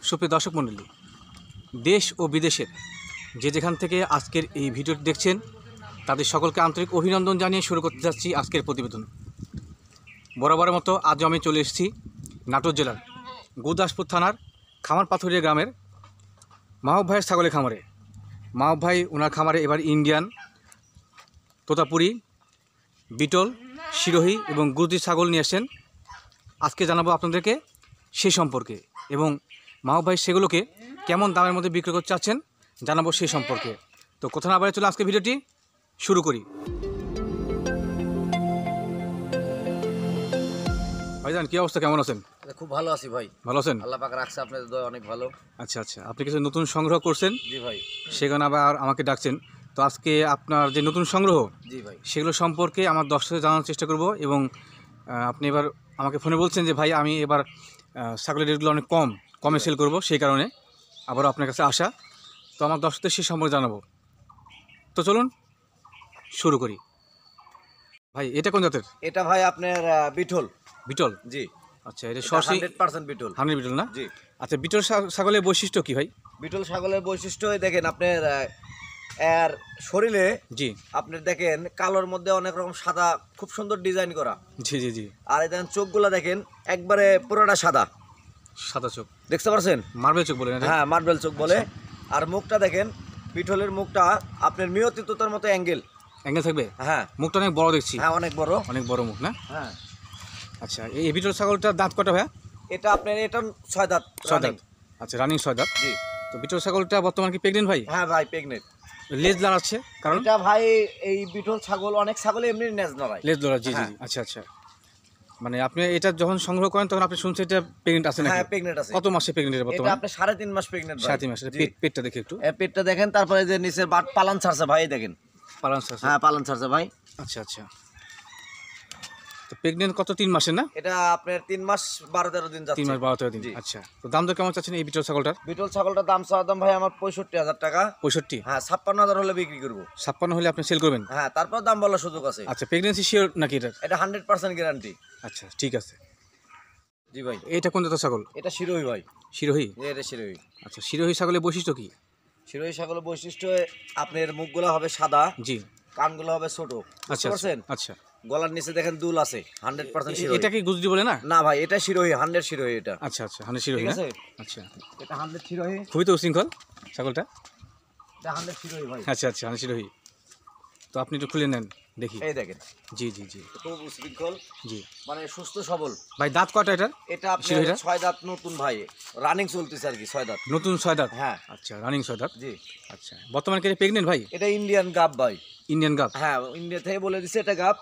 সুপ্রিয় দর্শক মণ্ডলী, দেশ ও বিদেশের যে যেখান থেকে আজকের এই ভিডিওটি দেখছেন তাদের সকলকে আন্তরিক অভিনন্দন জানিয়ে শুরু করতে যাচ্ছি আজকের প্রতিবেদন। বরাবরের মতো আজ আমি চলে এসেছি নাটোর জেলার গুরুদাসপুর থানার খামারপাথুরিয়া গ্রামের মাহবুব ভাইয়ের ছাগলের খামারে। মাহবুব ভাই ওনার খামারে এবার ইন্ডিয়ান, তোতাপুরি, বিটল, সিরোহী এবং গুজরি ছাগল নিয়ে আসছেন। আজকে জানাবো আপনাদেরকে সে সম্পর্কে, এবং মাহবুব ভাই সেগুলোকে কেমন দামের মধ্যে বিক্রি করতে চাচ্ছেন জানাবো সেই সম্পর্কে। তো কথা না বাড়িয়ে চলে আজকে ভিডিওটি শুরু করি। ভাইজান, কী অবস্থা, কেমন আছেন? খুব ভালো আছি ভাই। ভালো আছেন? আল্লাহ পাক রাখছে আপনাদের দয়া অনেক ভালো। আচ্ছা আচ্ছা, আপনি কিছু নতুন সংগ্রহ করছেন? জি ভাই। সেখানে আবার আমাকে ডাকছেন, তো আজকে আপনার যে নতুন সংগ্রহ জি ভাই, সেগুলো সম্পর্কে আমার দর্শকদের জানানোর চেষ্টা করব। এবং আপনি এবার আমাকে ফোনে বলছেন যে ভাই আমি এবার ছাগলের রেটগুলো অনেক কমে সেল করব, সেই কারণে আবারও আপনার কাছে আসা। তো আমার দর্শকদের সে সম্পর্কে জানাবো। তো চলুন শুরু করি। ভাই এটা কোন জাতের? এটা ভাই আপনার বিটল। বিটল? জি। আচ্ছা, এটা সরাসরি 100% বিটল। 100 বিটল না? জি। আচ্ছা, বিটল ছাগলের বৈশিষ্ট্য কি ভাই? বিটল ছাগলের বৈশিষ্ট্য দেখেন আপনার এর শরীরে, জি আপনার দেখেন কালোর মধ্যে অনেক রকম সাদা, খুব সুন্দর ডিজাইন করা। জি জি জি। আর এই দেখেন চোখগুলো দেখেন একবারে পুরোটা সাদা, সাদা চোখ, দেখতে পাচ্ছেন? মার্বেল চোখ বলে না? হ্যাঁ, মার্বেল চোখ বলে। আর মুখটা দেখেন, বিটলের মুখটা আপনার মিয়তি তোতার মতো অ্যাঙ্গেল থাকবে। হ্যাঁ, মুখটা অনেক বড় দেখছি। হ্যাঁ অনেক বড়, অনেক বড় মুখ না? হ্যাঁ। আচ্ছা, এই বিটল ছাগলটার দাঁত কটা ভাইয়া? এটা আপনার এটা 6 দাঁত। 6 দাঁত। আচ্ছা, রানিং 6 দাঁত। জি। তো বিটল ছাগলটা বর্তমানে কি প্রেগনেন্ট ভাই? হ্যাঁ ভাই, প্রেগনেন্ট। লেজ লড়াচ্ছে কারণ? এটা ভাই এই বিটল ছাগল অনেক ছাগল এমনি নেজ নড়ায়, লেজ লড়া। জি জি। হ্যাঁ। আচ্ছা আচ্ছা, মানে আপনি এটা যখন সংগ্রহ করেন তখন আপনি শুনছেন এটা প্রেগনেন্ট আছে নাকি? হ্যাঁ, প্রেগনেন্ট আছে। কত মাসে প্রেগনেন্ট এটা বর্তমানে? আপনি 3.5 মাস প্রেগনেন্ট ভাই। 3.5 মাস। পেটটা দেখে একটু। পেটটা দেখেন, তারপরে যে নিচের বাট পালান ছাড়ছে ভাই, দেখেন পালান্স আছে। হ্যাঁ, পালান ছাড়ছে ভাই। আচ্ছা আচ্ছা, তো প্রেগনেন্ট কত, 3 মাসের না? এটা আপনার 3 মাস 12-13 দিন যাচ্ছে। 3 মাস 12 দিন। জি। আচ্ছা, তো দাম দর কেমন চাচ্ছেন এই বিটল ছাগলটার? বিটল ছাগলটার দাম চাওয়া দাম ভাই আমার 65,000 টাকা। 65? হ্যাঁ, 56,000 হলে বিক্রি করব। 56 হলে আপনি সেল করবেন? হ্যাঁ, তারপর দাম বলার সুযোগ আছে। আচ্ছা, প্রেগনেন্সি শিওর নাকি এটা? এটা 100% গ্যারান্টি। আচ্ছা ঠিক আছে। জি ভাই। এটা কোন জাতের ছাগল? এটা শিরোহী ভাই। সিরোহী? এটা শিরোহী। আচ্ছা, সিরোহী ছাগলের বৈশিষ্ট্য কি? শিরোহী ছাগলের বৈশিষ্ট্য আপনার মুখগুলো হবে সাদা, জি। কানগুলো হবে ছোট, বুঝতে পারছেন? আচ্ছা, গলার নিচে দেখেন দুল আছে, 100% শিরোহী। এটা কি গুজরি বলে না? না ভাই, এটা শিরোহী, 100 শিরোহী এটা। আচ্ছা আচ্ছা, হানি সিরোহী ঠিক না? আছে, আচ্ছা, এটা 100 শিরোহী। খুবই তো উশৃঙ্খল ছাগলটা। এটা 100 শিরোহী ভাই। আচ্ছা আচ্ছা, হানি সিরোহী। তো আপনি একটু খুলে নেন দেখি। এই দেখেন, জি জি জি খুব উশৃঙ্খল, জি। মানে সুস্থ সবল। ভাই দাঁত কয়টা এটার? এটা আপনার শিরোহীটা? 6 দাঁত নতুন ভাই, রানিং চলতেছে আর কি, 6 দাঁত। নতুন 6 দাঁত? হ্যাঁ। আচ্ছা, রানিং 6 দাঁত। জি। আচ্ছা, বর্তমানে কি প্রেগনেন্ট ভাই? এটা ইন্ডিয়ান গাব ভাই। ইন্ডিয়ান গাব? হ্যাঁ, ইন্ডিয়া থেকে বলে দিছে এটা গাব,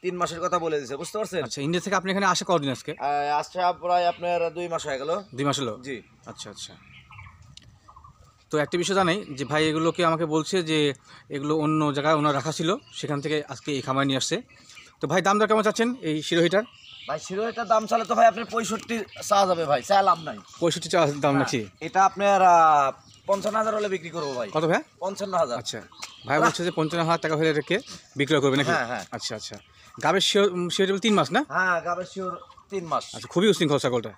3 মাসের কথা বলে দিছে, বুঝতে পারছেন? আচ্ছা, ইন্ডিয়া থেকে আপনি এখানে আসা কতদিন আজকে? আজকে প্রায় আপনার 2 মাস হয়ে গেল। 2 মাস হলো? জি। আচ্ছা আচ্ছা, তো একটা বিষয় জানাই যে ভাই এগুলোকে আমাকে বলছে যে এগুলো অন্য জায়গায় ওনার রাখা ছিল, সেখান থেকে আজকে এই খামারে নিয়ে আসছে। তো ভাই দাম দর কেমন চাচ্ছেন এই শিরোহিটার? ভাই শিরোহিটার দাম চালে তো ভাই আপনার 65 চাওয়া যাবে ভাই, চাই লাভ নাই। 65 দাম নাকি? এটা আপনার 55,000 হলে বিক্রি করবো ভাই। কত ভাই? 55,000। আচ্ছা, ভাই বলছে যে 55,000 টাকা হলে রেখে বিক্রয় করবে নাকি? হ্যাঁ হ্যাঁ। আচ্ছা আচ্ছা, গাবের শিওর 3 মাস না? হ্যাঁ, গাবের শিওর 3 মাস। আচ্ছা, খুবই উশৃঙ্খল ছাগলটা।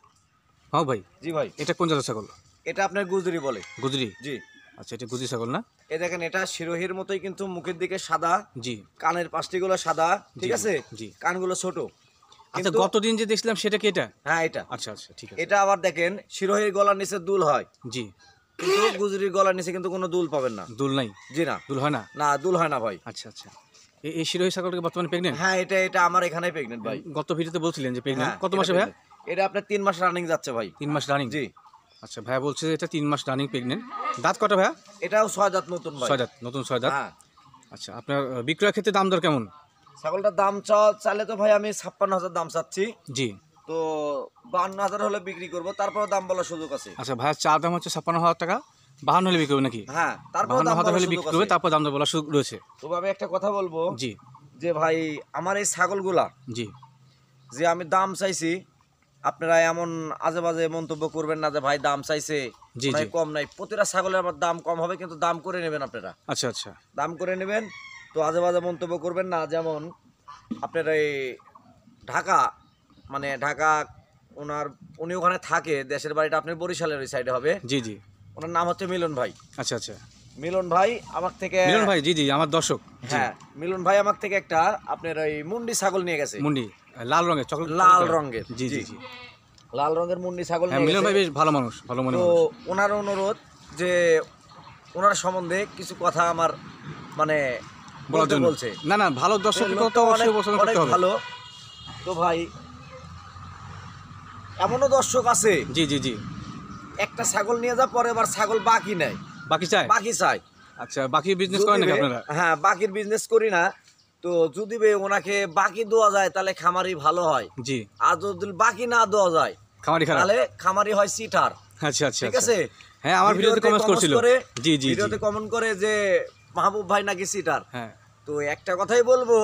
হ্যাঁ ভাই। জি ভাই। এটা কোন জাতের ছাগল? এটা আপনার গুজরি বলে। গুজরি? জি। আচ্ছা, এটা গুজরি ছাগল না? এই দেখেন, এটা শিরোহির মতোই কিন্তু মুখের দিকে সাদা, জি। কানের পাঁচটিগুলো সাদা, ঠিক আছে? জি। কানগুলো ছোট। আচ্ছা, গতদিন যে দেখছিলাম সেটা কি এটা? হ্যাঁ, এটা। আচ্ছা আচ্ছা, ঠিক আছে। এটা আবার দেখেন, শিরোহির গলার নিচে দুল হয়, জি। কিন্তু গুজরির গলার নিচে কিন্তু কোনো দুল পাবেন না। দুল নাই? জি না, দুল হয় না? না দুল হয় না ভাই। আচ্ছা আচ্ছা, এই শিরোহী ছাগলটা বর্তমানে প্রেগনেন্ট? হ্যাঁ, এটা আমার এখানেই প্রেগনেন্ট ভাই। গত ভিডিওতে বলছিলেন যে প্রেগনেন্ট। হ্যাঁ, কত মাসে ভাইয়া? এটা আপনার 3 মাস রানিং যাচ্ছে ভাই। 3 মাস রানিং? জি। আচ্ছা, ভাইয়া বলছে যে এটা 3 মাস রানিং প্রেগনেন্ট। দাঁত কটা ভাইয়া? এটাও 6 দাঁত নতুন ভাই। 6 দাঁত, নতুন 6 দাঁত। হ্যাঁ। আচ্ছা, আপনার বিক্রয়ের ক্ষেত্রে দাম দর কেমন? ছাগলটার দাম চালে তো ভাই আমি 56,000 দাম চাচ্ছি, জি। তো 52,000 হলে বিক্রি করব, তারপরে দাম বলার সুযোগ আছে। আচ্ছা, ভাইয়া চা দাম হচ্ছে 56,000 টাকা, 52 হলে বিক্রি করবে নাকি? হ্যাঁ, তারপরে দাম 52,000 বলার হলে সুযোগ বিক্রি করবে, আছে। তারপর দাম দর বলা সুযোগ রয়েছে। তবে আমি একটা কথা বলবো, জি যে ভাই আমার এই ছাগলগুলা জি যে আমি দাম চাইছি, আপনারা এমন আজে বাজে মন্তব্য করবেন না যে ভাই দাম চাইছে জি জি। কম নাই। প্রতিটা ছাগলের আমার দাম কম হবে, কিন্তু দাম করে নেবেন আপনারা। আচ্ছা আচ্ছা, দাম করে নেবেন, তো আজে বাজে মন্তব্য করবেন না। যেমন আপনার এই ঢাকা, মানে ঢাকা উনি ওখানে থাকে, দেশের বাড়িটা আপনার বরিশালের ওই সাইডে হবে। জি জি। ওনার নাম হচ্ছে মিলন ভাই। আচ্ছা আচ্ছা। মিলন ভাই আমার থেকে, মিলন ভাই, জি জি, আমার দর্শক। জি। হ্যাঁ মিলন ভাই আমার থেকে একটা আপনার ওই মুন্ডি ছাগল নিয়ে গেছে, মুন্ডি লাল রঙের, চকলেট লাল রঙের। জি জি জি। লাল রঙের মুন্ডি ছাগল হ্যাঁ, নিয়ে মিলন গেছে। ভাই বেশ ভালো মানুষ, ভালো মনে তো মানুষ। ওনার অনুরোধ যে ওনার সম্বন্ধে কিছু কথা আমার মানে বলার বলতে জন্য বলছে। না না, ভালো দর্শক তো লোকটা অবশ্যই অনেক পছন্দ অনেক করতে হবে। ভালো। তো ভাই এমনও দর্শক আছে জি জি জি। একটা ছাগল নিয়ে যা পরে আবার ছাগল বাকি নেয়, বাকি চাই? বাকি চাই। আচ্ছা, বাকি বিজনেস করেন নাকি আপনারা? হ্যাঁ বাকির বিজনেস করি না। তো যদি বে ওনাকে বাকি দেওয়া যায় তাহলে খামারি ভালো হয়, জি। আর যদি বাকি না দেওয়া যায় খামারি খারাপ? তাহলে খামারি হয় সিটার। আচ্ছা আচ্ছা। ঠিক আছে। হ্যাঁ, আমার ভিডিওতে কমেন্ট করছিল। জি জি জি। ভিডিওতে কমেন্ট করে যে মাহবুব ভাই নাকি সিটার। হ্যাঁ। তো একটা কথাই বলবো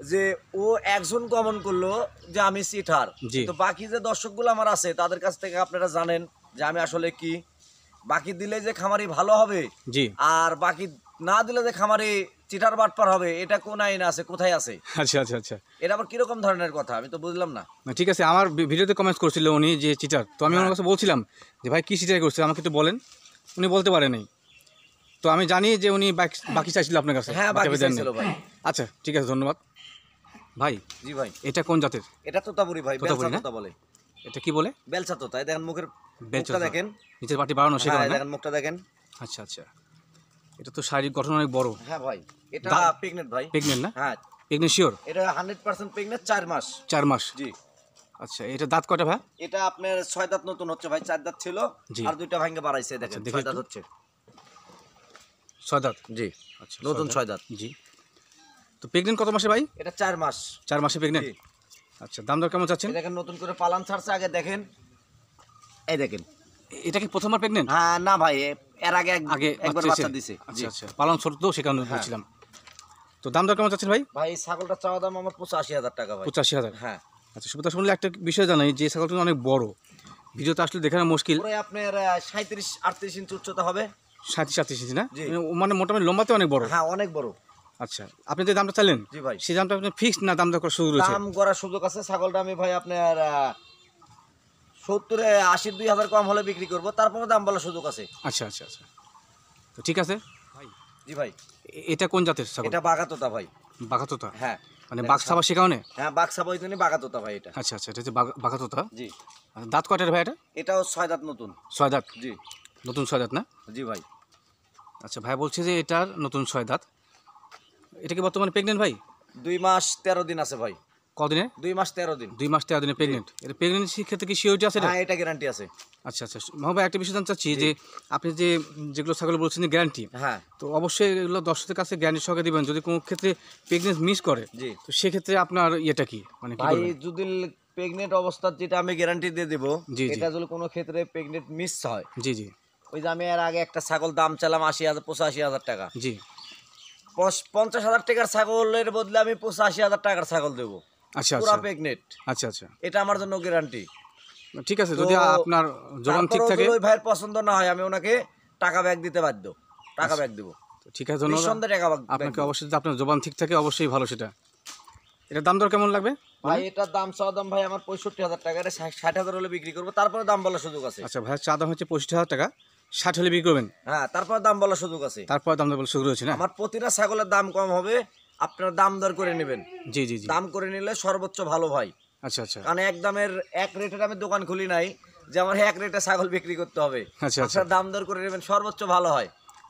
যে ও একজন কমেন্ট করলো যে আমি সিটার, জি। তো বাকি যে দর্শকগুলো আমার আছে তাদের কাছ থেকে আপনারা জানেন যে আমি আসলে কি। বাকি দিলে যে খামারি ভালো হবে, জি। আর বাকি না দিলে যে খামারি চিটার বাটপার হবে, এটা কোন আইন আছে, কোথায় আছে? আচ্ছা আচ্ছা আচ্ছা। এটা আবার কিরকম ধরনের কথা আমি তো বুঝলাম না। না, ঠিক আছে, আমার ভিডিওতে কমেন্ট করছিল উনি যে চিটার, তো আমি ওনার কাছে বলছিলাম যে ভাই কি চিটার করছে আমাকে একটু বলেন। উনি বলতে পারে নাই। তো আমি জানি যে উনি বাকি চাইছিল আপনার কাছে। হ্যাঁ বাকি চাইছিল ভাই। আচ্ছা ঠিক আছে, ধন্যবাদ ভাই। জি ভাই। এটা কোন জাতের? এটা তোতাপুরি ভাই, তোতাপুরি বেলচা না? তোতা বলে। এটা কি বলে? বেলচা তোতা। এই দেখেন মুখের বেলচা মুখটা তোতা। দেখেন, নিচের পাটি বাড়ানো হ্যাঁ সেখানে এই না? দেখেন মুখটা দেখেন। আচ্ছা আচ্ছা। এটা তো শারীরিক গঠন অনেক বড়। হ্যাঁ ভাই এটা দা- প্রেগনেন্ট ভাই। প্রেগনেন্ট না? হ্যাঁ প্রেগনেন্ট শিওর? এটা 100% প্রেগনেন্ট, 4 মাস। 4 মাস? জি। আচ্ছা, এটা দাঁত কয়টা ভাই? এটা আপনার 6 দাঁত নতুন হচ্ছে ভাই, 4 দাঁত ছিল জি। আর 2টা ভাঙে বাড়াইছে, দেখেন দেখি 6 দাঁত একটু। হচ্ছে। 6 দাঁত? জি আচ্ছা, নতুন 6 দাঁত। জি। তো প্রেগনেন্ট কত মাসে ভাই? এটা 4 মাস। 4 মাসে প্রেগনেন্ট? জি। আচ্ছা, দাম দর কেমন চাচ্ছেন? এই দেখেন নতুন করে পালান ছাড়ছে, আগে দেখেন। এই দেখেন। এটা কি প্রথমবার প্রেগনেন্ট? হ্যাঁ না ভাই এর আগে আগে একবার বাচ্চা বাচ্চা এসে- দিছে। আচ্ছা জি। আচ্ছা, পালন ছোট তো সে কারণে বলছিলাম। তো দাম দর কেমন চাচ্ছেন ভাই? ভাই ছাগলটা চাওয়া দাম আমার 85,000 টাকা ভাই। 85,000? হ্যাঁ আচ্ছা, সুবিধা শুনলে একটা বিষয় জানাই যে ছাগলটা অনেক বড়, ভিডিওতে আসলে দেখানো মুশকিল। পুরো আপনার 37-38 ইঞ্চি উচ্চতা হবে। 37-38 ইঞ্চি না? জি। মানে মোটামুটি লম্বাতে অনেক বড়। হ্যাঁ অনেক বড়। আচ্ছা, আপনি যে দামটা চাইলেন জি ভাই। সেই দামটা আপনি ফিক্সড না দাম দর করার সুযোগ রয়েছে? দাম করার সুযোগ আছে। ছাগলটা আমি ভাই আপনার 70-80-2,000 কম হলে বিক্রি করব, তারপরে দাম বলার সুযোগ আছে। আচ্ছা আচ্ছা আচ্ছা। তো ঠিক আছে ভাই। জি ভাই। এটা কোন জাতের ছাগল? এটা বাগাতোতা ভাই। বাঘাতোতা? হ্যাঁ মানে বাঘ ছাপা সে কারণে? হ্যাঁ বাক্সা বইতনি বাগাতোতা ভাই এটা। আচ্ছা আচ্ছা, এটা হচ্ছে বাঘাতোতা। জি। আচ্ছা, দাঁত কয়টার ভাই এটা? এটাও 6 দাঁত নতুন। 6 দাঁত? জি। নতুন 6 দাঁত না? জি ভাই। আচ্ছা, ভাই বলছে যে এটার নতুন 6 দাঁত। এটা কি বর্তমানে প্রেগনেন্ট ভাই? 2 মাস 13 দিন আছে ভাই। কদিনে? 2 মাস 13 দিন। 2 মাস 13 দিনে প্রেগনেন্ট। এটা প্রেগনেন্সির ক্ষেত্রে কি সিওরিটি আছে এটা? হ্যাঁ এটা গ্যারান্টি আছে। আচ্ছা আচ্ছা, ভাই একটা বিষয় জানতে চাচ্ছি যে আপনি যেগুলো ছাগল বলছেন যে গ্যারান্টি, হ্যাঁ তো অবশ্যই এগুলো দর্শকদের কাছে গ্যারান্টি সহকারে দিবেন। যদি কোনো ক্ষেত্রে প্রেগনেন্স মিস করে, জি তো সেক্ষেত্রে আপনার ইয়েটা কি, মানে কি ভাই করবেন? যদি প্রেগনেন্ট অবস্থার যেটা আমি গ্যারান্টি দিয়ে দেব, জি, জি। এটা যদি কোনো ক্ষেত্রে প্রেগনেন্ট মিস হয়, জি জি ওই যে আমি এর আগে একটা ছাগল দাম চালাম 85,000 টাকা, জি। 50,000 টাকার ছাগলের বদলে আমি 85,000 টাকার ছাগল দেবো, আচ্ছা পুরা আচ্ছা প্রেগনেন্ট। আচ্ছা আচ্ছা, এটা আমার জন্য গ্যারান্টি। ঠিক আছে। যদি আপনার জবান ঠিক থাকে, ওই ভাইয়ের পছন্দ না হয় আমি ওনাকে টাকা ব্যাক দিতে বাধ্য, টাকা ব্যাক দেবো, তো ঠিক আছে, ধন্যবাদ নিঃসন্দেহে টাকা back আপনাকে। দেবো। অবশ্যই যদি আপনার জবান ঠিক থাকে অবশ্যই ভালো সেটা। এটার দাম দর কেমন লাগবে ভাই এটার দাম চাওয়া দাম ভাই আমার 65,000 টাকা, এটা 60,000 হলে বিক্রি করবো, তারপরে দাম বলার সুযোগ আছে। আচ্ছা, ভাইয়ের চা দাম হচ্ছে 65,000 টাকা, 60 হলে বিক্রি করবেন, হ্যাঁ তারপরে দাম বলার সুযোগ আছে। তারপর দাম দর বলে শুরু হয়েছে না? আমার প্রতিটা ছাগলের দাম কম হবে, আপনার দাম দর করে নেবেন। জি জি জি। দাম করে নিলে সর্বোচ্চ ভালো ভাই। আচ্ছা আচ্ছা কারণ এক দামের এক রেটের আমি দোকান খুলি নাই যে আমার এক রেটে ছাগল বিক্রি করতে হবে। আচ্ছা আচ্ছা, আপনার দাম দর করে নেবেন, সর্বোচ্চ ভালো হয়।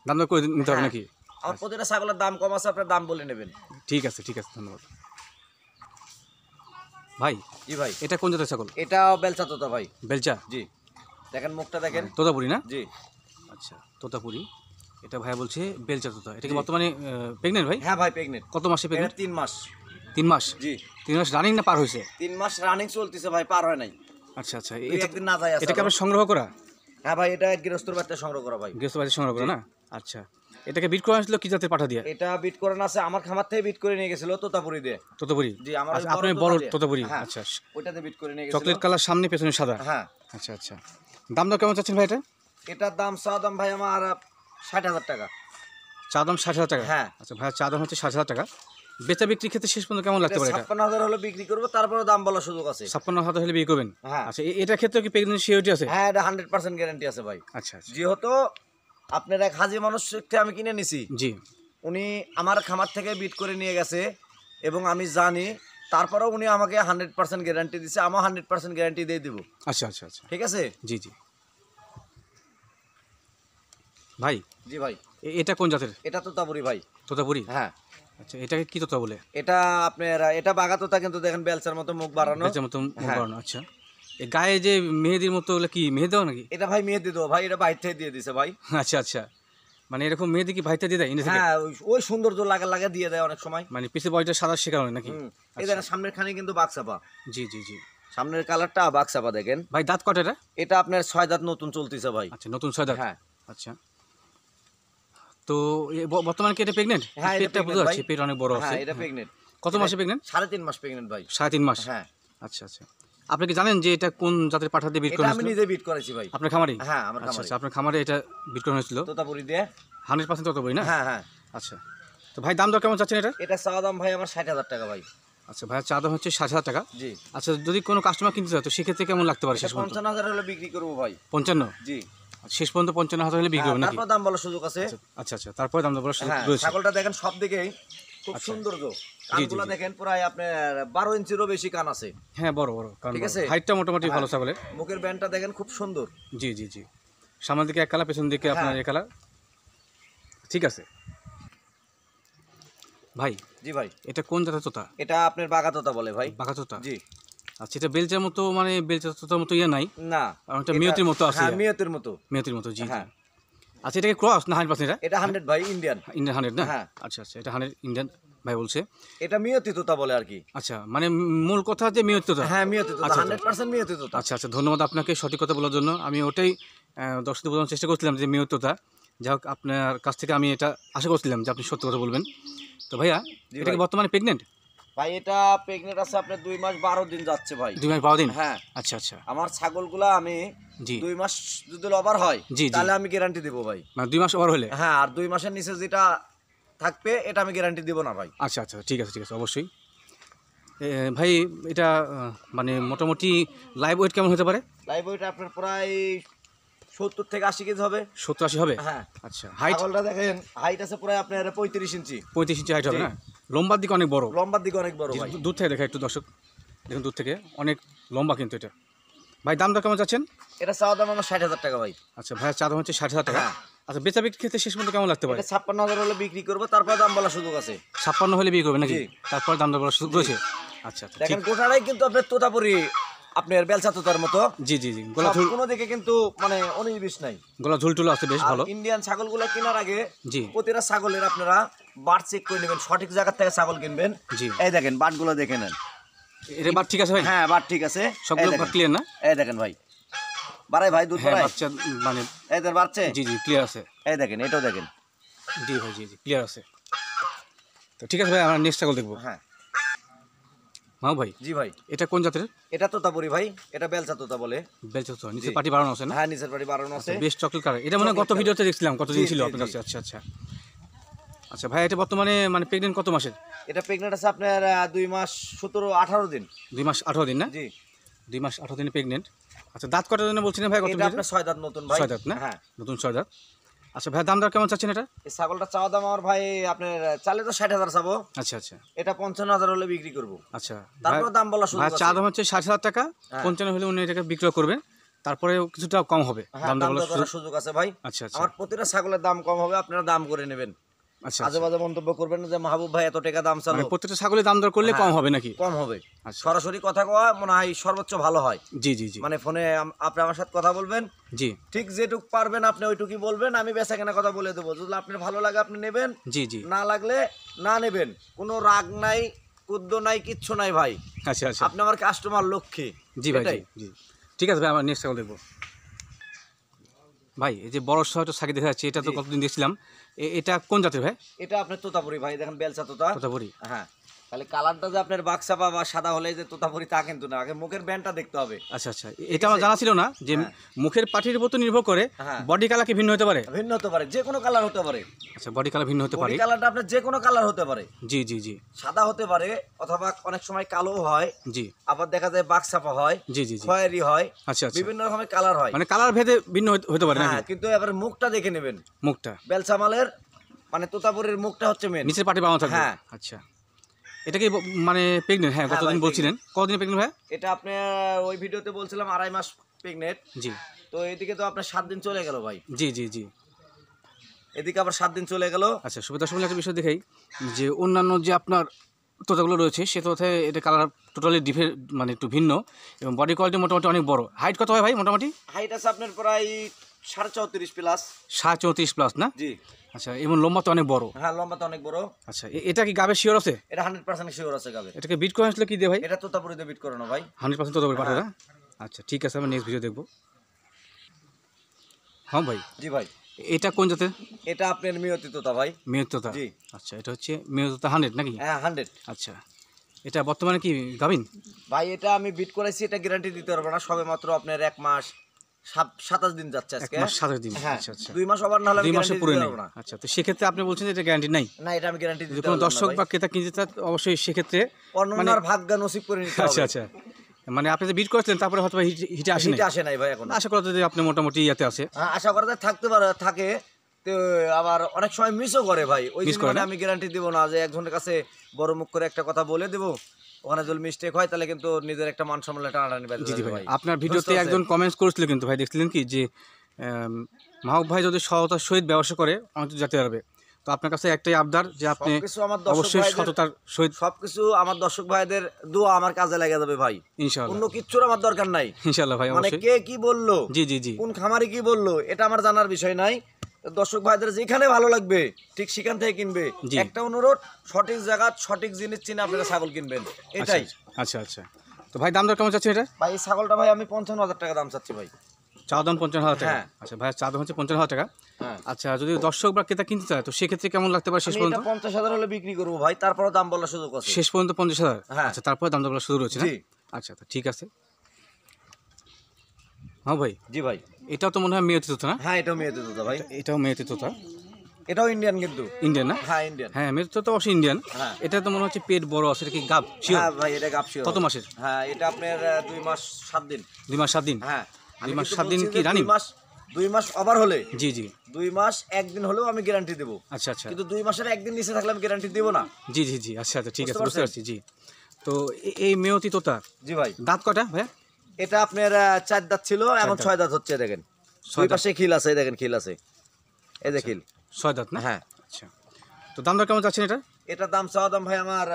দাম দর করে নিতে হবে হ্যাঁ। নাকি? আমার প্রতিটা ছাগলের দাম কম আছে, আপনার দাম বলে নেবেন। ঠিক আছে ঠিক আছে, ধন্যবাদ ভাই। জি ভাই। এটা কোন জাতের ছাগল? এটা বেলচা তোতা ভাই। বেলচা? জি দেখেন মুখটা দেখেন। তোতাপুরি না? জি আচ্ছা, তোতাপুরি। এটা ভাই বলছে বেলচা তোতা। এটা কি জি। বর্তমানে প্রেগনেন্ট ভাই? হ্যাঁ ভাই প্রেগনেন্ট। কত মাসে এটা প্রেগনেন্ট? 3 মাস। 3 মাস? জি 3 মাস রানিং না পার হয়েছে? 3 মাস রানিং চলতেছে ভাই, পার হয় নাই। আচ্ছা আচ্ছা, দুই একদিন না যায় আছে। এটা কি আপনার সংগ্রহ করা? হ্যাঁ ভাই এটা গৃহস্থর বাচ্চা সংগ্রহ করা ভাই। গৃহস্থ বাড়িতে সংগ্রহ করা না? আচ্ছা, এটাকে বিট করে আসলো কি জাতের পাঠা দিয়ে? এটা বিট করে না আছে, আমার খামার থেকে বিট করে নিয়ে গেছিল তোতাপুরি দিয়ে। তোতাপুরি? জি আমার আচ্ছা, আপনি বড় তোতাপুরি? হ্যাঁ, আচ্ছা, ওইটাতে বিট করে নিয়ে গেছিল। চকলেট কালার, সামনে পেছনে সাদা? হ্যাঁ আচ্ছা আচ্ছা, দাম দর কেমন চাচ্ছেন ভাই এটা? এটার দাম চাওয়া দাম ভাই আমার 60,000 টাকা। চা দাম 60,000 টাকা? হ্যাঁ। আচ্ছা ভাই, চা দাম হচ্ছে 60,000 টাকা। বেচা বিক্রির ক্ষেত্রে শেষ পর্যন্ত কেমন লাগতে পারে এটা? 56,000 হলে বিক্রি করবো, তারপরে দাম বলার সুযোগ আছে। 56,000 হলে বিক্রি করবেন? হ্যাঁ। আচ্ছা, এটার ক্ষেত্রে কি প্রেগনেন্সি সিওরিটি আছে? হ্যাঁ, এটা 100% গ্যারান্টি আছে ভাই। আচ্ছা আচ্ছা, যেহেতু আপনার এক হাজি মানুষ থেকে আমি কিনে নিছি, জি উনি আমার খামার থেকে বিট করে নিয়ে গেছে এবং আমি জানি, তারপরেও উনি আমাকে 100% গ্যারান্টি দিছে, আমার 100% গ্যারান্টি দিয়ে দিব। আচ্ছা আচ্ছা আচ্ছা, ঠিক আছে জি জি। ভাই জি ভাই, এটা কোন জাতের? এটা তোতাপুরি ভাই। তোতাপুরি? হ্যাঁ, আচ্ছা, এটাকে কি তোতা বলে? এটা আপনার এটা বাঘা তোতা, কিন্তু দেখেন বেলচার মতো মুখ বাড়ানো। বেচার মতো মুখ হ্যাঁ। বাড়ানো। আচ্ছা, এই গায়ে যে মেহেদির মতো ওগুলো কি মেহেদি দেওয়া নাকি? এটা ভাই মেহেদি দেবো ভাই, এটা বাইর থেকে দিয়ে দিছে ভাই। আচ্ছা আচ্ছা, মানে এরকম মেহেদি কি ভাইতে দিয়ে দেয় ইন্ডিয়া থেকে? হ্যাঁ, ওই সৌন্দর্য লাগা দিয়ে দেয় অনেক সময়। মানে পিছের বডিটা সাদা শেখানো নাকি? এই দেখেন সামনের খানি কিন্তু বাঘচাপা, জি জি জি। সামনের কালারটা বাঘচাপা দেখেন ভাই দাঁত কটা এটা? এটা আপনার 6 দাঁত নতুন চলতেছে ভাই। আচ্ছা, নতুন 6 দাঁত। হ্যাঁ আচ্ছা, তো বর্তমানে কি এটা প্রেগনেন্ট? হ্যাঁ, এটা পেটটা বোঝা pregnant যাচ্ছে, ভাই। পেট অনেক বড় আছে। হ্যাঁ, এটা প্রেগনেন্ট। কত মাসে প্রেগনেন্ট? 3.5 মাস প্রেগনেন্ট ভাই। 3.5 মাস? হ্যাঁ, আচ্ছা আচ্ছা। আপনি কি জানেন যে এটা কোন জাতের পাঠা দিয়ে বিট এটা করা আমি হয়েছিল? নিজে বিট করেছি ভাই। আপনার খামারে? হ্যাঁ, আমার আচ্ছা খামারে। আচ্ছা, আপনার খামারে এটা বিট করা হয়েছিল তোতাপুরি দিয়ে। 100% তোতাপুরি না? হ্যাঁ হ্যাঁ। আচ্ছা, তো ভাই দাম দর কেমন চাচ্ছেন এটা? এটা চাওয়া দাম ভাই আমার 60,000 টাকা ভাই। আচ্ছা, ভাই চা দাম হচ্ছে 60,000 টাকা। জি। আচ্ছা, যদি কোনো কাস্টমার কিনতে চায় তো সেক্ষেত্রে কেমন লাগতে পারে এটা শেষ পর্যন্ত? 55,000 হলে বিক্রি করবো ভাই। 55? জি। শেষ পর্যন্ত 55,000 হলে বিক্রি হ্যাঁ, হবে নাকি? তারপর দাম বলার সুযোগ আছে। আচ্ছা আচ্ছা, তারপরে দাম দর বলার সুযোগ হ্যাঁ, রয়েছে। ছাগলটা দেখেন সব দিকেই খুব আচ্ছা। সৌন্দর্য। জি, কানগুলা জি। দেখেন প্রায় আপনার 12 ইঞ্চিরও বেশি কান আছে। হ্যাঁ, বড় বড় কারণ ঠিক আছে? হাইটটা মোটামুটি ভালো ছাগলের। মুখের ব্যান্ডটা দেখেন খুব সুন্দর। জি জি জি। সামনের দিকে এক কালা, পেছন দিকে আপনার হ্যাঁ। এক কালা। ঠিক আছে ভাই, জি ভাই, এটা কোন জাতের তোতা? এটা আপনার বাঘা তোতা বলে ভাই। বাঘা তোতা? জি। আচ্ছা, এটা বেলচার মতো, মানে বেলচার তোতার মতো ইয়ে নাই, না, কারণ এটা মিয়তির মতো আছে। হ্যাঁ, মিয়তের মতো। মিয়তির মতো, জি জি। হ্যাঁ। আচ্ছা, এটা কি ক্রস না 100% এটা? এটা 100 ভাই, ইন্ডিয়ান। ইন্ডিয়ান 100 না? হ্যাঁ। আচ্ছা আচ্ছা, এটা 100 ইন্ডিয়ান ভাই বলছে। এটা মিয়তি তোতা বলে আর কি। আচ্ছা, মানে মূল কথা যে মিয়তি তোতা। হ্যাঁ, মিয়তি তোতা, আচ্ছা, 100% মিয়তি তোতা। আচ্ছা আচ্ছা, ধন্যবাদ আপনাকে সঠিক কথা বলার জন্য। আমি ওটাই দর্শকদের বোঝানোর চেষ্টা করছিলাম যে মিয়ততা। যাই হোক, আপনার কাছ থেকে আমি এটা আশা করছিলাম যে আপনি সত্য কথা বলবেন। তো ভাইয়া, জি এটা কি ভাই। বর্তমানে প্রেগনেন্ট? ভাই এটা প্রেগনেন্ট আছে আপনার 2 মাস 12 দিন যাচ্ছে ভাই। 2 মাস 12 দিন? হ্যাঁ। আচ্ছা আচ্ছা, আমার ছাগলগুলা আমি জি 2 মাস যদি লবার হয় জি, জি। তাহলে আমি গ্যারান্টি দেবো ভাই। মানে 2 মাস ওভার হলে? হ্যাঁ, আর 2 মাসের নিচে যেটা থাকবে এটা আমি গ্যারান্টি দেবো না ভাই। আচ্ছা আচ্ছা, ঠিক আছে ঠিক আছে, অবশ্যই। ভাই, এটা মানে মোটামুটি লাইভ ওয়েট কেমন হতে পারে? লাইভ ওয়েট আপনার প্রায় 70 থেকে 80 কেজি হবে। 70-80 হবে? হ্যাঁ। আচ্ছা, হাইট? ছাগলটা দেখেন হাইট আছে প্রায় আপনার 35 ইঞ্চি। 35 ইঞ্চি হাইট হবে জি। না? লম্বার দিকে অনেক বড়। লম্বার দিকে অনেক বড় জি, ভাই। দূর থেকে দেখা একটু দর্শক দেখুন, দূর থেকে অনেক লম্বা কিন্তু এটা। ভাই দাম দর কেমন যাচ্ছেন? এটা চাওয়া দাম আমার 60,000 টাকা ভাই। আচ্ছা, ভাইয়ের চা দাম হচ্ছে 60,000 টাকা। হ্যাঁ। আচ্ছা, বেচা বিক্রির ক্ষেত্রে শেষ পর্যন্ত কেমন লাগতে পারে? এটা 56,000 হলে বিক্রি করবো, তারপর দাম বলার সুযোগ আছে। 56 হলে বিয়ে করবে নাকি? জি। তারপর দাম দর বলার সুযোগ রয়েছে? আচ্ছা আচ্ছা, ঠিক। দেখেন গোটাটাই কিন্তু আপনার তোতাপুরি, আপনার বেলচা তোতার মতো। জি জি জি, গলা সব ঝুল, কোনো দিকে কিন্তু মানে 19-20 নাই। গলা ঝুলটুলো আছে বেশ আর ভালো। ইন্ডিয়ান ছাগলগুলো কেনার আগে জি প্রতিটা ছাগলের আপনারা বাট চেক করে নেবেন, সঠিক জায়গা থেকে ছাগল কিনবেন। জি। এই দেখেন বাটগুলো দেখে নেন। এটা বাট ঠিক আছে ভাই? হ্যাঁ, বাট ঠিক আছে। সবগুলো এই দেখেন। ক্লিয়ার না? এই দেখেন ভাই, বাড়াই ভাই, দুধ হ্যাঁ, বাড়াই। বাচ্চা মানে এই দেখেন বাড়ছে। জি জি, ক্লিয়ার আছে। এই দেখেন, এটাও দেখেন। জি ভাই, জি জি, ক্লিয়ার আছে। তো ঠিক আছে ভাই, আমরা নেক্সট ছাগল দেখবো। হ্যাঁ। মাহবুব ভাই, জি ভাই, এটা কোন জাতের? এটা তোতাপুরি ভাই, এটা বেলচা তোতা বলে। বেলচা তো নিচে জি। পাটি বাড়ানো আছে না? হ্যাঁ, নিচের বাড়ি বাড়ানো আছে। বেশ চকলেট কালার। এটা মানে গত চকলেট ভিডিওতে দেখছিলাম কতদিন জি, ছিল জি, আপনার জি। কাছে। আচ্ছা আচ্ছা আচ্ছা, ভাই এটা বর্তমানে মানে প্রেগনেন্ট কত মাসের? এটা প্রেগনেন্ট আছে আপনার 2 মাস 17-18 দিন। 2 মাস 18 দিন না? জি। 2 মাস 18 দিনে প্রেগনেন্ট। আচ্ছা, দাঁত কটার জন্য বলছিলেন ভাই? কত এটা আপনার 6 দাঁত নতুন ভাই। 6 দাঁত না? হ্যাঁ। নতুন 6 দাঁত। আচ্ছা ভাই, দাম দর কেমন চাচ্ছেন এটা? এই ছাগলটা চাওয়া দাম আমার ভাই আপনার চালে তো 60,000 চাবো। আচ্ছা আচ্ছা এটা 55,000 হলে বিক্রি করবো। আচ্ছা, তারপর দাম বলা শুরু ভাই চা দাম হচ্ছে 60,000 টাকা। হ্যাঁ। 55 হলে উনি এটাকে বিক্রয় করবেন, তারপরে কিছুটা কম হবে হ্যাঁ, দাম দর দাম বলার দর করার সুযোগ আছে ভাই। আচ্ছা আচ্ছা আমার প্রতিটা ছাগলের দাম কম হবে, আপনারা দাম করে নেবেন। আচ্ছা আজে আচ্ছা। বাজে মন্তব্য করবেন না যে মাহবুব ভাই এত টাকা দাম চালো। মানে প্রত্যেকটা ছাগলের দাম দর করলে কম হবে নাকি? কম হবে। আচ্ছা। সরাসরি কথা কওয়া মনে হয় সর্বোচ্চ ভালো হয়। জি জি জি মানে ফোনে আপনি আমার সাথে কথা বলবেন, জি ঠিক যেটুক পারবেন আপনি ওইটুকুই বলবেন, আমি বেচা কেনা কথা বলে দেবো। যদি আপনার ভালো লাগে আপনি নেবেন, জি জি। না লাগলে না নেবেন। কোনো রাগ নাই, কুদ্দ নাই, কিচ্ছু নাই ভাই। আচ্ছা আচ্ছা, আপনি আমার কাস্টমার লক্ষ্মী। জি ভাই, এটাই। জি জি। ঠিক আছে ভাই, আমরা নেক্সট ছাগল দেখবো। ভাই, এই যে বড় শহরটা সাকি দেখা যাচ্ছে, এটা তো কতদিন দেখছিলাম। এটা কোন জাতের ভাই? এটা আপনার তোতাপুরি ভাই, দেখেন বেলচা তোতা। তোতাপুরি? হ্যাঁ। তাহলে কালারটা যে আপনার বাক্সাপা বা সাদা হলে যে তোতাপুরি তা কিন্তু না, আগে মুখের ব্যান্ডটা দেখতে হবে। আচ্ছা আচ্ছা, এটা আমার জানা ছিল না যে হ্যাঁ। মুখের পাটির উপর তো নির্ভর করে হ্যাঁ। বডি কালার কি ভিন্ন হতে পারে। ভিন্ন হতে পারে, যে কোনো কালার হতে পারে। আচ্ছা, বডি কালার ভিন্ন হতে পারে। বডি কালারটা আপনার যে কোনো কালার হতে পারে। জি জি জি সাদা হতে পারে, অথবা অনেক সময় কালো হয়, জি আবার দেখা যায় বাক্সাপা হয়, জি জি জি খয়েরি হয়, আচ্ছা আচ্ছা, বিভিন্ন রকমের কালার হয়। মানে কালার ভেদে ভিন্ন হতে পারে হ্যাঁ, নাকি? কিন্তু এবার মুখটা দেখে নেবেন। মুখটা বেলসামালের মানে তোতাপুরির মুখটা হচ্ছে মেন। নিচের পাটি বানানো থাকবে। হ্যাঁ। আচ্ছা, এটা কি মানে প্রেগনেন্ট? হ্যাঁ, হ্যাঁ গতদিন ভাই, বলছিলেন। কতদিন প্রেগনেন্ট ভাই? এটা আপনি ওই ভিডিওতে বলছিলাম 2.5 মাস প্রেগনেন্ট। জি তো এদিকে তো আপনার 7 দিন চলে গেল ভাই, জি জি জি এদিকে আবার 7 দিন চলে গেল। আচ্ছা, সুবিধা সুবিধা একটা বিষয় দেখাই যে অন্যান্য যে আপনার তোতাগুলো রয়েছে সে তোতায় এটা কালার টোটালি মানে একটু ভিন্ন, এবং বডি কোয়ালিটি মোটামুটি অনেক বড়। হাইট কত হয় ভাই মোটামুটি? হাইট আছে আপনার প্রায় 34.5 প্লাস। 34+ না? জি। আচ্ছা, এবং লম্বা তো অনেক বড়। হ্যাঁ, লম্বা তো অনেক বড়। আচ্ছা, এটা কি গাবের শিওর আছে? এটা 100% শিওর আছে গাবে। এটাকে বিট করে আসলে কি দিয়ে ভাই? এটা তোতাপুরিতে বিট করে না ভাই। 100% তোতা পাঠা না? আচ্ছা ঠিক আছে, আমি নেক্সট ভিডিও দেখবো। হ্যাঁ ভাই, জি ভাই। এটা কোন জাতের? এটা আপনার মিয়তি তোতা ভাই। মেয়ের তোতা? জি। আচ্ছা, এটা হচ্ছে মেয়ের তোতা 100 নাকি? হ্যাঁ 100। আচ্ছা, এটা বর্তমানে কি গাভিন? ভাই এটা আমি বিট করাইছি, এটা গ্যারান্টি দিতে পারবো না, সবে মাত্র আপনার 1 মাস 27 দিন যাচ্ছে 1 আজকে। মাস 27 দিন। হ্যাঁ, আচ্ছা আচ্ছা, 2 মাস ওভার না হলে 2 আমি মাসে গ্যারান্টি পুরো দিতে নেই। পারবো না। আচ্ছা, তো সেক্ষেত্রে আপনি বলছেন যে এটা গ্যারান্টি নাই। না, এটা আমি গ্যারান্টি যদি দিতে কোনো পারবো না দর্শক ভাই। বা ক্রেতা কিনতে চান অবশ্যই সেক্ষেত্রে অনন্যার ভাগ্য নসিব করে নিতে হবে। আচ্ছা আচ্ছা, মানে আপনি যে বিট করেছিলেন তারপরে হয়তো হিটে আসেনি। হিটে আসে নাই ভাই এখন। আশা করা যদি আপনি মোটামুটি ইয়াতে আছে। হ্যাঁ, আশা করা যায় থাকতে পারে, থাকে। তো আবার অনেক সময় মিসও করে ভাই, ওই Miss করে জন্য না? আমি গ্যারান্টি দিব না যে একজনের কাছে বড় মুখ করে একটা কথা বলে দেব, ওখানে যদি মিস্টেক হয় তাহলে কিন্তু নিজের একটা মান সম্মান টানাটানি বেঁধে জি জি যাবে ভাই, ভাই। আপনার ভিডিওতে বুঝতে একজন কমেন্টস করেছিল কিন্তু ভাই, দেখছিলেন কি যে মাহবুব ভাই যদি সততার সহিত ব্যবসা করে অনেক দূর যেতে পারবে। তো আপনার কাছে একটাই আবদার যে আপনি সবকিছু আমার দর্শক অবশ্যই ভাইদের- সততার সহিত, সবকিছু আমার দর্শক ভাইদের দোয়া আমার কাজে লেগে যাবে ভাই। ইনশাআল্লাহ অন্য কিচ্ছুর আমার দরকার নাই। ইনশাআল্লাহ ভাই, মানে অবশ্যই। কে কি বললো, জি জি জি কোন খামারি কি বললো, এটা আমার জানার বিষয় নাই। দর্শক ভাইদের যেখানে ভালো লাগবে ঠিক সেখান থেকে কিনবে। জি। একটা অনুরোধ, সঠিক জায়গা সঠিক জিনিস চিনে আপনারা ছাগল কিনবেন, এটাই। আচ্ছা আচ্ছা, তো ভাই দাম দর কেমন চাচ্ছে এটা? ভাই এই ছাগলটা ভাই আমি 55,000 টাকা দাম চাচ্ছি ভাই। চা দাম 55,000 টাকা? হ্যাঁ। আচ্ছা ভাই, চা দাম হচ্ছে 55,000 টাকা। হ্যাঁ, আচ্ছা, যদি দর্শক বা ক্রেতা কিনতে চায় তো সেক্ষেত্রে কেমন লাগতে পারে শেষ আমি পর্যন্ত? এটা 50,000 হলে বিক্রি করবো ভাই, তারপরে দাম বলার সুযোগ আছে। শেষ পর্যন্ত 50,000? হ্যাঁ। আচ্ছা, তারপরে দাম দর বলা শুরু রয়েছে না? জি। আচ্ছা, তো ঠিক আছে। হ্যাঁ ভাই, জি ভাই। এটাও তো মনে হয় মেয়েতে তোতা না? হ্যাঁ, এটাও মেয়েতে তোতা ভাই। এটাও মেয়েতে তোতা, এটাও ইন্ডিয়ান কিন্তু। ইন্ডিয়ান না? হ্যাঁ ইন্ডিয়ান। হ্যাঁ, মেয়েতে তোতা অবশ্যই ইন্ডিয়ান। হ্যাঁ। এটা তো মনে হচ্ছে পেট বড় আছে, এটা কি গাব? শিওর? হ্যাঁ ভাই, এটা গাপসি। কত মাসের? হ্যাঁ, এটা আপনার 2 মাস 7 দিন। 2 মাস 7 দিন? হ্যাঁ, 2 মাস 7 দিন কি রানিং? 2 মাস ওভার হলে, জি জি 2 মাস 1 দিন হলেও আমি গ্যারান্টি দেবো। আচ্ছা আচ্ছা, কিন্তু 2 মাসের 1 দিন নিচে থাকলে আমি গ্যারান্টি দেবো না। জি জি জি আচ্ছা আচ্ছা, ঠিক আছে, বুঝতে বুঝতে পারছেন? পারছি। জি, তো এই মেয়তি তোতা জি ভাই। দাঁত কটা ভাইয়া? এটা আপনার 4 দাঁত ছিল, এখন 6 দাঁত হচ্ছে, দেখেন। 6 দুই দাঁত? পাশে খিল আছে, এই দেখেন খিল আছে, এই যে খিল। 6 দাঁত না? হ্যাঁ, আচ্ছা, তো দাম দর কেমন চাচ্ছেন এটা? এটার দাম চাওয়া দাম ভাই আমার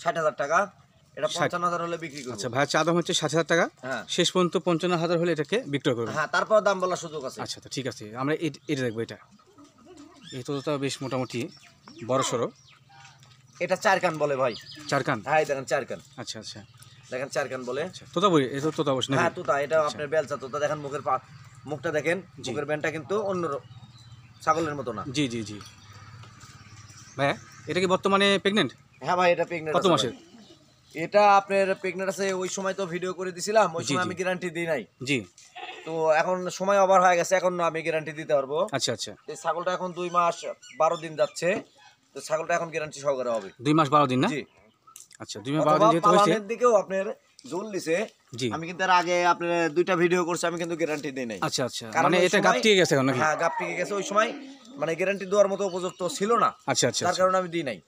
60,000 টাকা। এটা 60 55,000 হলে বিক্রি করবো। আচ্ছা ভাইয়া, চা দাম হচ্ছে 60,000 টাকা, হ্যাঁ। শেষ পর্যন্ত 55,000 হলে এটাকে বিক্রয় করবেন। হ্যাঁ, তারপর দাম বলার সুযোগ আছে। আচ্ছা, তো ঠিক আছে, আমরা এটা দেখবো। এটা এই তোতা বেশ মোটামুটি বড় সড়ো, এটা 4 কান বলে ভাই। 4 কান? হ্যাঁ, এই দেখেন 4 কান, আচ্ছা আচ্ছা দেখেন 4 কান বলে। আচ্ছা, তোতা বই এটা তোতা অবশ্যই নাকি? হ্যাঁ, তোতা, এটা আপনার বেলচা তোতা। দেখেন মুখটা দেখেন, জি। মুখের ব্যান্ডটা কিন্তু অন্য ছাগলের মতো না। জি জি জি ভাইয়া, এটা কি বর্তমানে প্রেগনেন্ট? হ্যাঁ ভাই, এটা প্রেগনেন্ট। কত মাসের? এটা আপনার প্রেগনেন্ট আছে। ওই সময় তো ভিডিও করে দিছিলাম, ওই জি, সময় জি। আমি গ্যারান্টি দিই নাই। জি, তো এখন সময় ওভার হয়ে গেছে, এখন না আমি গ্যারান্টি দিতে পারবো। আচ্ছা আচ্ছা, এই ছাগলটা এখন 2 মাস 12 দিন যাচ্ছে, তো ছাগলটা এখন গ্যারান্টি সহকারে হবে। 2 মাস 12 দিন না? জি। আচ্ছা, 2 মাস 12 দিন অথবা যেহেতু হয়েছে। পালানের দিকেও আপনার জোন দিছে। জি। আমি কিন্তু এর আগে আপনার 2টা ভিডিও করছি, আমি কিন্তু গ্যারান্টি দেই নাই। আচ্ছা আচ্ছা, কারণ মানে ওই এটা সময়- গাপ টিকে গেছে এখন নাকি? হ্যাঁ, গাপ টিকে গেছে। ওই সময় মানে গ্যারান্টি দেওয়ার মতো উপযুক্ত ছিল না, আচ্ছা আচ্ছা তার আচ্ছা, কারণে আমি দিই নাই।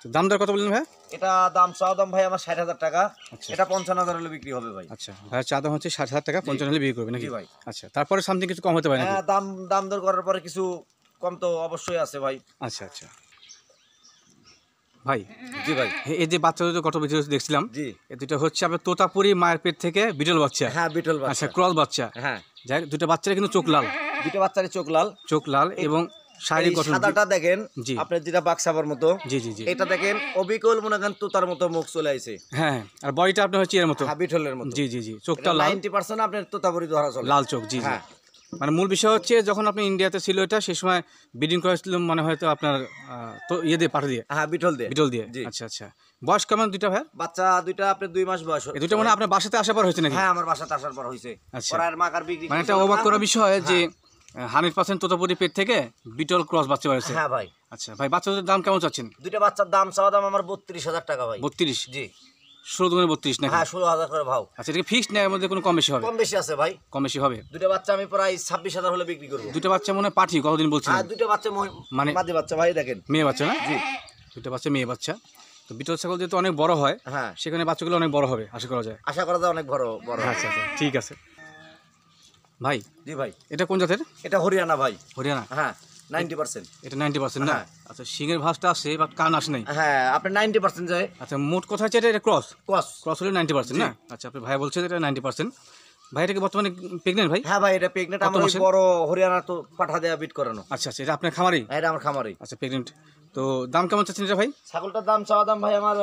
তো দাম দর কত বললেন ভাই? এটা দাম চাওয়া দাম ভাই আমার 60,000 টাকা। আচ্ছা। এটা 55,000 হলে বিক্রি হবে ভাই। আচ্ছা ভাই, চা দাম হচ্ছে 60,000 টাকা, 55 হলে বিক্রি করবে নাকি? জি ভাই। আচ্ছা, তারপরে সামথিং কিছু কম হতে পারে নাকি? হ্যাঁ, দাম দর করার পরে কিছু কম তো অবশ্যই আছে ভাই। আচ্ছা আচ্ছা ভাই, জি ভাই। এই যে বাচ্চা দুটো গত ভিডিও দেখছিলাম, জি। এই দুটো হচ্ছে আপনার তোতাপুরি মায়ের পেট থেকে বিটল বাচ্চা। হ্যাঁ, বিটল আচ্ছা, বাচ্চা। ক্রস বাচ্চা। হ্যাঁ, যাই হোক, দুটো বাচ্চারা কিন্তু চোখ লাল, দুটো বাচ্চারই চোখ লাল। চোখ লাল এবং শারীরিক এই গঠন। সাদাটা দেখেন, জি। আপনার যেটা বাক্সাবার মতো। জি জি জি এটা দেখেন অবিকল, মনে করেন তোতার মতো মুখ চলে আইছে। হ্যাঁ, আর বডিটা আপনার হচ্ছে এর মতো। হ্যাঁ, বিটলের মতো। জি জি জি, চোখটা লাল, 90% আপনার তোতাপুরি ধরা চলে। লাল চোখ। জি জি হ্যাঁ, মানে মূল বিষয় হচ্ছে যখন আপনি ইন্ডিয়াতে ছিল এটা সেই সময় ব্রিডিং করেছিল মানে হয়তো আপনার তো ইয়ে দিয়ে পাঠা দিয়ে হ্যাঁ বিটল দিয়ে। বিটল দিয়ে। জি। আচ্ছা আচ্ছা, বয়স কেমন দুইটা ভাই? বাচ্চা দুইটা আপনার 2 মাস বয়স। এই দুইটা মানে আপনার বাসাতে আসার পর হয়েছে নাকি? হ্যাঁ আমার বাসাতে আসার পর হয়েছে। আচ্ছা। ওরা আর মাকার বিক্রি মানে একটা করছিল অবাক না। করার বিষয় যে 100% তোতাপুরি পেট থেকে বিটল ক্রস বাচ্চা হয়েছে। হ্যাঁ ভাই। আচ্ছা ভাই, বাচ্চাদের দাম কেমন চাচ্ছেন? দুইটা বাচ্চার দাম চাওয়া দাম আমার 32,000 টাকা ভাই। 32? জি। 16 32 নাকি? হ্যাঁ 16,000 করে ভাও। আচ্ছা, এটা কি ফিক্সড না এর মধ্যে কোনো কম বেশি হবে? কম বেশি আছে ভাই। কম বেশি হবে। দুইটা বাচ্চা আমি প্রায় 26,000 হলে বিক্রি করব। দুইটা বাচ্চা মনে হয় পাঠি, কতদিন বলছিলেন? হ্যাঁ দুইটা বাচ্চা মানে মাদি বাচ্চা ভাই দেখেন। মেয়ে বাচ্চা না? জি। দুইটা বাচ্চা মেয়ে বাচ্চা। তো বিটল ছাগল যেহেতু অনেক বড় হয়, হ্যাঁ সেখানে বাচ্চাগুলো অনেক বড় হবে আশা করা যায়। আশা করা যায় অনেক বড় বড়। আচ্ছা আচ্ছা, ঠিক আছে ভাই। জি ভাই। এটা কোন জাতের? এটা হরিয়ানা ভাই। হরিয়ানা? হ্যাঁ 90%। এটা 90% না? হ্যাঁ। আচ্ছা, শিঙের ভাঁজটা আছে বাট কান আসে নাই। হ্যাঁ আপনি 90% যায়। আচ্ছা, মোট কথা হচ্ছে এটা ক্রস কস। ক্রস হলে 90% না? আচ্ছা, আপনি ভাই বলছেন এটা 90%। ভাই এটা কি বর্তমানে প্রেগনেন্ট ভাই? হ্যাঁ ভাই এটা প্রেগনেন্ট। কত আমার ওই মাসের? বড় হরিয়ানা তো পাঠা দেয়া বিট করানো। আচ্ছা আচ্ছা, এটা আপনার খামারি? এটা আমার খামারে। আচ্ছা, প্রেগনেন্ট। তো দাম কেমন চাচ্ছেন এটা ভাই? ছাগলটার দাম চাওয়া দাম ভাই আমার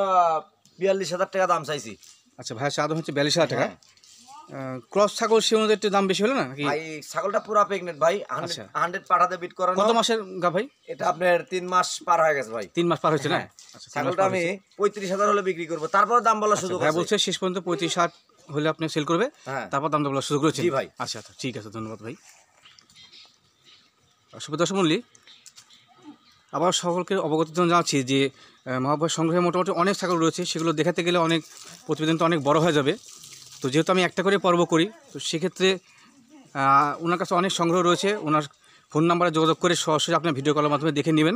42,000 টাকা দাম চাইছি। আচ্ছা, ভাই সাদা হচ্ছে 42,000 টাকা। হ্যাঁ। ক্রস ছাগল সে অনুযায়ী একটু দাম বেশি হলো না নাকি? ভাই ছাগলটা পুরা প্রেগনেন্ট ভাই। আচ্ছা। 100 পাঠাতে বিট করানো। কত মাসের গা ভাই? এটা আপনার 3 মাস পার হয়ে গেছে ভাই। 3 মাস পার হয়েছে না? হ্যাঁ। আচ্ছা, 3 মাস ছাগলটা পার আমি হয়েছে। 35,000 হলে বিক্রি করব। তারপর দাম বলার আচ্ছা, সুযোগ ভাই আছে। বলছে শেষ পর্যন্ত 35-60 হলে আপনি সেল করবে, হ্যাঁ। তারপর দাম বলার সুযোগ রয়েছে। জি ভাই। আচ্ছা আচ্ছা, ঠিক আছে, ধন্যবাদ ভাই। সুপ্রিয় দর্শক মণ্ডলী, আবার সকলকে অবগত জানাচ্ছি যে মহাভয় সংগ্রহে মোটামুটি অনেক ছাগল রয়েছে, সেগুলো দেখাতে গেলে অনেক প্রতিবেদন তো অনেক বড় হয়ে যাবে। তো যেহেতু আমি একটা করে পর্ব করি, তো সেক্ষেত্রে ওনার কাছে অনেক সংগ্রহ রয়েছে। ওনার ফোন নাম্বারে যোগাযোগ করে সরাসরি আপনার ভিডিও কলের মাধ্যমে দেখে নেবেন,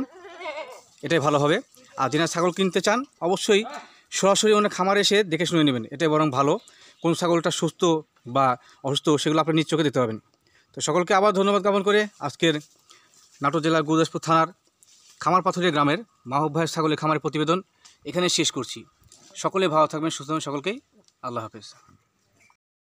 এটাই ভালো হবে। আর যিনি ছাগল কিনতে চান অবশ্যই সরাসরি ওনার খামারে এসে দেখে শুনে নেবেন, এটাই বরং ভালো। কোন ছাগলটা সুস্থ বা অসুস্থ সেগুলো আপনি নিজ চোখে দেখতে পাবেন। তো সকলকে আবার ধন্যবাদ জ্ঞাপন করে আজকের নাটোর জেলার গুরুদাসপুর থানার খামারপাথুরিয়া গ্রামের মাহবুব ভাইয়ের ছাগলের খামারের প্রতিবেদন এখানে শেষ করছি। সকলে ভালো থাকবেন, সুস্থ থাকবেন, সকলকেই আল্লাহ হাফেজ।